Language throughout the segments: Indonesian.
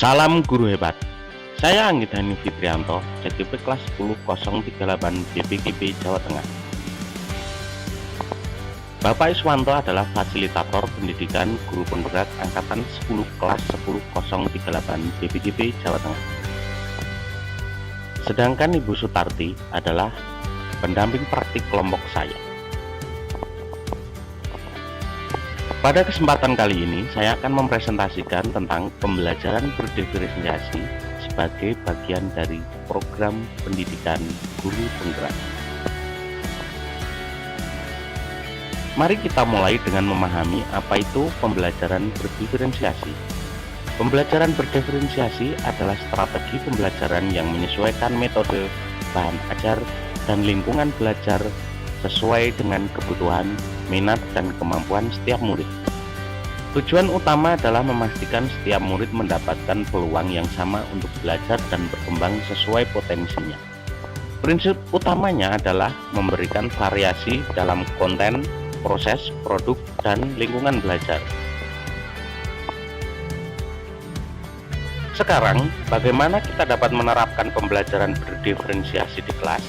Salam guru hebat. Saya Anggit Hani Fitrianto, CTP kelas 10038 BPKB Jawa Tengah. Bapak Iswanto adalah fasilitator pendidikan guru penggerak angkatan 10 kelas 10038 BPKB Jawa Tengah. Sedangkan Ibu Sutarti adalah pendamping praktik kelompok saya. Pada kesempatan kali ini, saya akan mempresentasikan tentang pembelajaran berdiferensiasi sebagai bagian dari program pendidikan guru penggerak. Mari kita mulai dengan memahami apa itu pembelajaran berdiferensiasi. Pembelajaran berdiferensiasi adalah strategi pembelajaran yang menyesuaikan metode, bahan ajar, dan lingkungan belajar sesuai dengan kebutuhan, minat, dan kemampuan setiap murid. Tujuan utama adalah memastikan setiap murid mendapatkan peluang yang sama untuk belajar dan berkembang sesuai potensinya. Prinsip utamanya adalah memberikan variasi dalam konten, proses, produk, dan lingkungan belajar. Sekarang, bagaimana kita dapat menerapkan pembelajaran berdiferensiasi di kelas?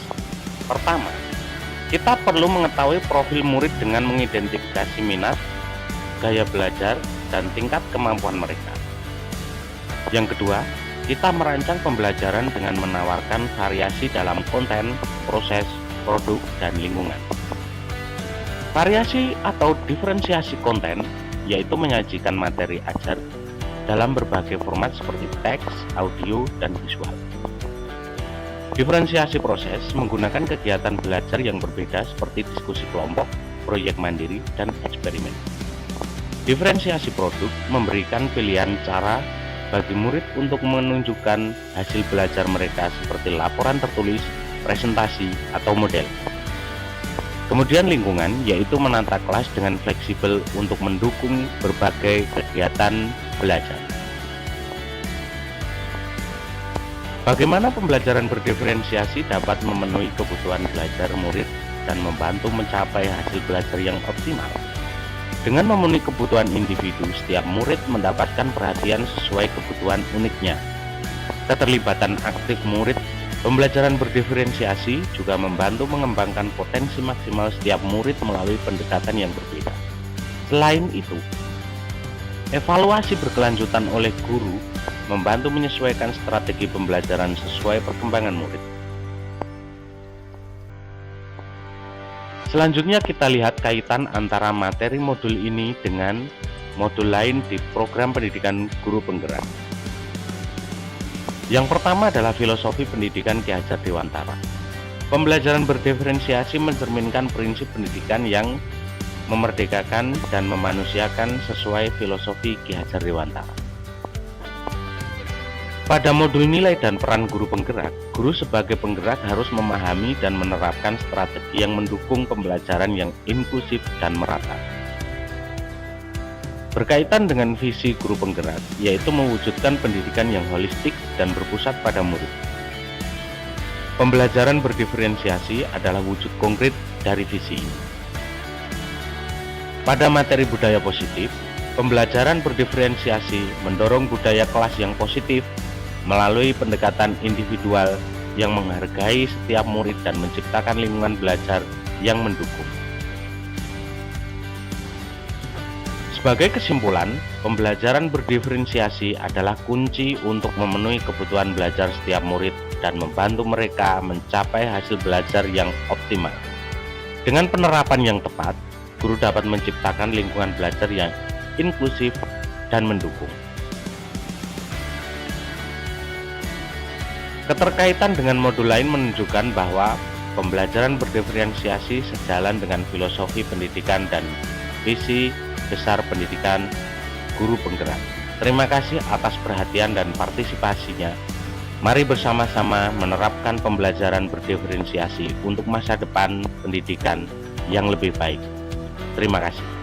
Pertama, kita perlu mengetahui profil murid dengan mengidentifikasi minat, gaya belajar, dan tingkat kemampuan mereka. Yang kedua, kita merancang pembelajaran dengan menawarkan variasi dalam konten, proses, produk, dan lingkungan. Variasi atau diferensiasi konten yaitu menyajikan materi ajar dalam berbagai format seperti teks, audio, dan visual. Diferensiasi proses menggunakan kegiatan belajar yang berbeda seperti diskusi kelompok, proyek mandiri, dan eksperimen. Diferensiasi produk memberikan pilihan cara bagi murid untuk menunjukkan hasil belajar mereka seperti laporan tertulis, presentasi, atau model. Kemudian lingkungan yaitu menata kelas dengan fleksibel untuk mendukung berbagai kegiatan belajar. Bagaimana pembelajaran berdiferensiasi dapat memenuhi kebutuhan belajar murid dan membantu mencapai hasil belajar yang optimal? Dengan memenuhi kebutuhan individu, setiap murid mendapatkan perhatian sesuai kebutuhan uniknya. Keterlibatan aktif murid, pembelajaran berdiferensiasi juga membantu mengembangkan potensi maksimal setiap murid melalui pendekatan yang berbeda. Selain itu, evaluasi berkelanjutan oleh guru membantu menyesuaikan strategi pembelajaran sesuai perkembangan murid. Selanjutnya kita lihat kaitan antara materi modul ini dengan modul lain di program pendidikan guru penggerak. Yang pertama adalah filosofi pendidikan Ki Hajar Dewantara. Pembelajaran berdiferensiasi mencerminkan prinsip pendidikan yang memerdekakan dan memanusiakan sesuai filosofi Ki Hajar Dewantara. Pada modul nilai dan peran guru penggerak, guru sebagai penggerak harus memahami dan menerapkan strategi yang mendukung pembelajaran yang inklusif dan merata. Berkaitan dengan visi guru penggerak, yaitu mewujudkan pendidikan yang holistik dan berpusat pada murid. Pembelajaran berdiferensiasi adalah wujud konkret dari visi ini. Pada materi budaya positif, pembelajaran berdiferensiasi mendorong budaya kelas yang positif melalui pendekatan individual yang menghargai setiap murid dan menciptakan lingkungan belajar yang mendukung. Sebagai kesimpulan, pembelajaran berdiferensiasi adalah kunci untuk memenuhi kebutuhan belajar setiap murid dan membantu mereka mencapai hasil belajar yang optimal. Dengan penerapan yang tepat, guru dapat menciptakan lingkungan belajar yang inklusif dan mendukung. Keterkaitan dengan modul lain menunjukkan bahwa pembelajaran berdiferensiasi sejalan dengan filosofi pendidikan dan visi besar pendidikan guru penggerak. Terima kasih atas perhatian dan partisipasinya. Mari bersama-sama menerapkan pembelajaran berdiferensiasi untuk masa depan pendidikan yang lebih baik. Terima kasih.